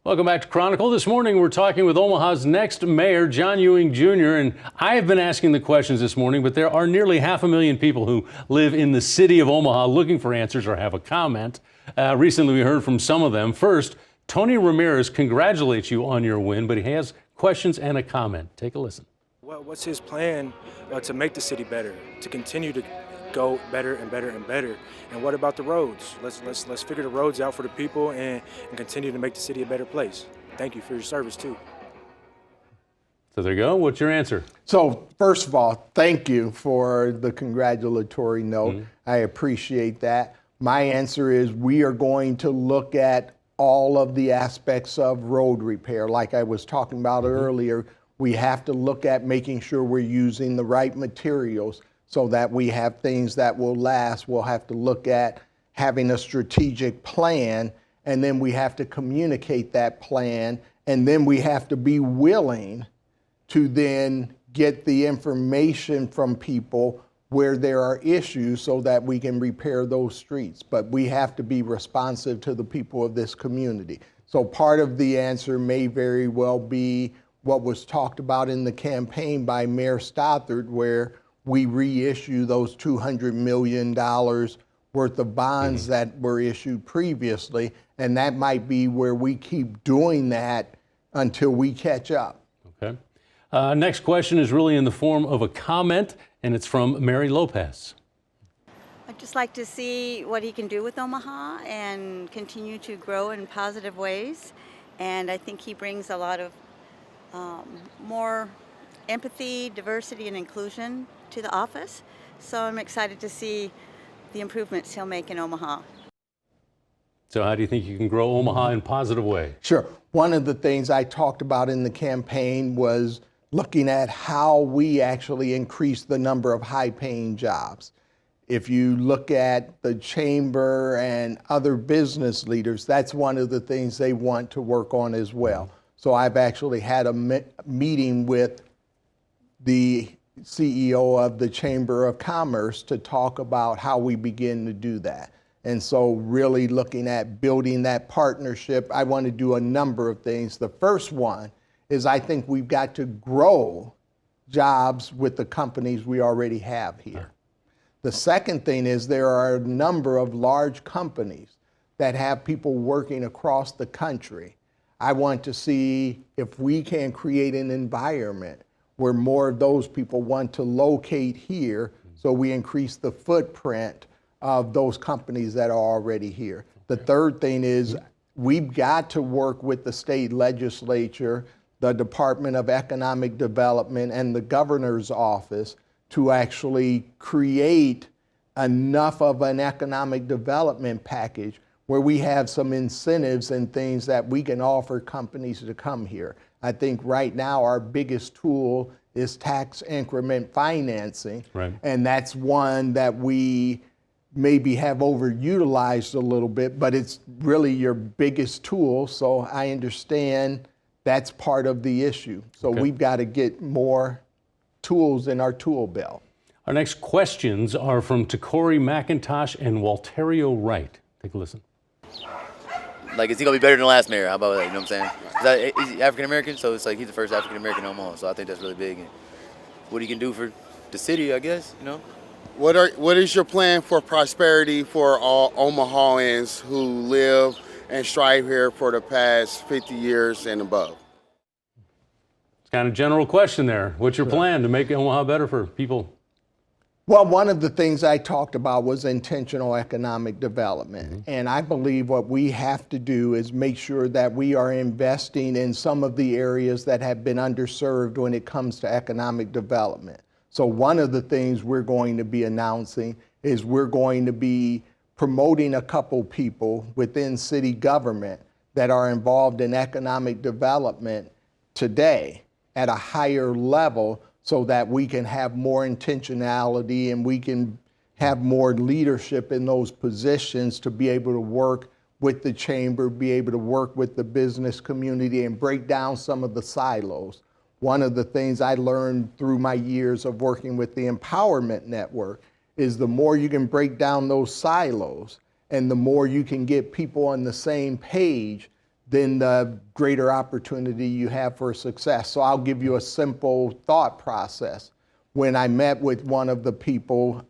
Welcome back to Chronicle. This morning we're talking with Omaha's next mayor, John Ewing Jr. And I have been asking the questions this morning, but there are nearly 500,000 people who live in the city of Omaha looking for answers or have a comment. Recently we heard from some of them. First, Tony Ramirez congratulates you on your win, but he has questions and a comment. Take a listen. What's his plan to make the city better, to continue to go better and better and better? And what about the roads? Let's figure the roads out for the people and continue to make the city a better place. Thank you for your service too. So there you go. What's your answer? So first of all, thank you for the congratulatory note. I appreciate that. My answer is we are going to look at all of the aspects of road repair. Like I was talking about earlier, we have to look at making sure we're using the right materials so that we have things that will last. We'll have to look at having a strategic plan, and then we have to communicate that plan, and then we have to be willing to then get the information from people where there are issues so that we can repair those streets. But we have to be responsive to the people of this community. So part of the answer may very well be what was talked about in the campaign by Mayor Stothert, where we reissue those $200 million worth of bonds that were issued previously, and that might be where we keep doing that until we catch up. Okay. Next question is really in the form of a comment, and it's from Mary Lopez. I'd just like to see what he can do with Omaha and continue to grow in positive ways. And I think he brings a lot of more empathy, diversity, and inclusion to the office. So I'm excited to see the improvements he'll make in Omaha. So how do you think you can grow Omaha in a positive way? Sure. One of the things I talked about in the campaign was looking at how we actually increase the number of high-paying jobs. If you look at the chamber and other business leaders, that's one of the things they want to work on as well. So I've actually had a meeting with the CEO of the Chamber of Commerce to talk about how we begin to do that. And so really looking at building that partnership, I want to do a number of things. The first one is I think we've got to grow jobs with the companies we already have here. The second thing is there are a number of large companies that have people working across the country. I want to see if we can create an environment where more of those people want to locate here, so we increase the footprint of those companies that are already here. The third thing is we've got to work with the state legislature, the Department of Economic Development, and the governor's office to actually create enough of an economic development package where we have some incentives and things that we can offer companies to come here. I think right now our biggest tool is tax increment financing, and that's one that we maybe have overutilized a little bit, but it's really your biggest tool, so I understand that's part of the issue. So we've got to get more tools in our tool belt. Our next questions are from Takori McIntosh and Walterio Wright. Take a listen. Like, is he gonna be better than the last mayor? How about that? You know what I'm saying? He's African American, so it's like he's the first African American in Omaha. So I think that's really big. And what he can do for the city, I guess. You know. What is your plan for prosperity for all Omahans who live and strive here for the past 50 years and above? It's kind of a general question there. What's your plan to make Omaha better for people? Well, one of the things I talked about was intentional economic development. And I believe what we have to do is make sure that we are investing in some of the areas that have been underserved when it comes to economic development. So one of the things we're going to be announcing is we're going to be promoting a couple people within city government that are involved in economic development today at a higher level, so that we can have more intentionality and we can have more leadership in those positions to be able to work with the chamber, be able to work with the business community and break down some of the silos. One of the things I learned through my years of working with the Empowerment Network is the more you can break down those silos and the more you can get people on the same page, then the greater opportunity you have for success. So I'll give you a simple thought process. When I met with one of the people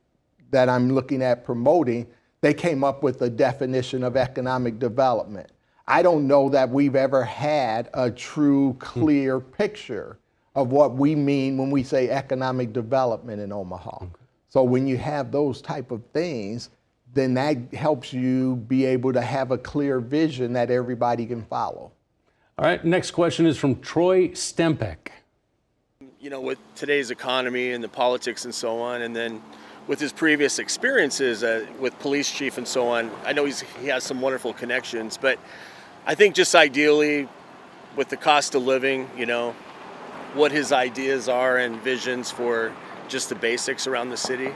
that I'm looking at promoting, they came up with a definition of economic development. I don't know that we've ever had a true, clear picture of what we mean when we say economic development in Omaha. So when you have those type of things, then that helps you be able to have a clear vision that everybody can follow. All right, next question is from Troy Stempek. You know, with today's economy and the politics and so on, and then with his previous experiences with police chief and so on, I know he has some wonderful connections, but I think just ideally with the cost of living, you know, what his ideas are and visions for just the basics around the city.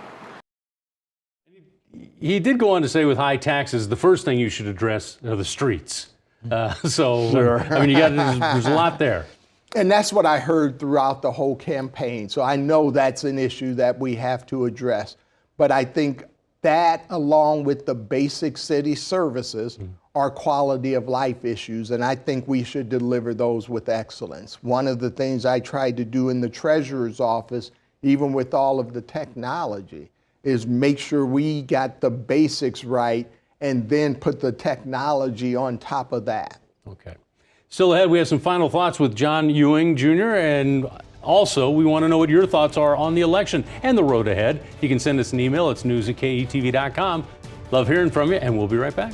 He did go on to say with high taxes, the first thing you should address are the streets. Sure. I mean, there's a lot there. And that's what I heard throughout the whole campaign. So I know that's an issue that we have to address. But I think that, along with the basic city services, are quality of life issues. And I think we should deliver those with excellence. One of the things I tried to do in the treasurer's office, even with all of the technology, is make sure we got the basics right and then put the technology on top of that. Okay. Still ahead, we have some final thoughts with John Ewing Jr. And also, we want to know what your thoughts are on the election and the road ahead. You can send us an email. It's news@ketv.com. Love hearing from you, and we'll be right back.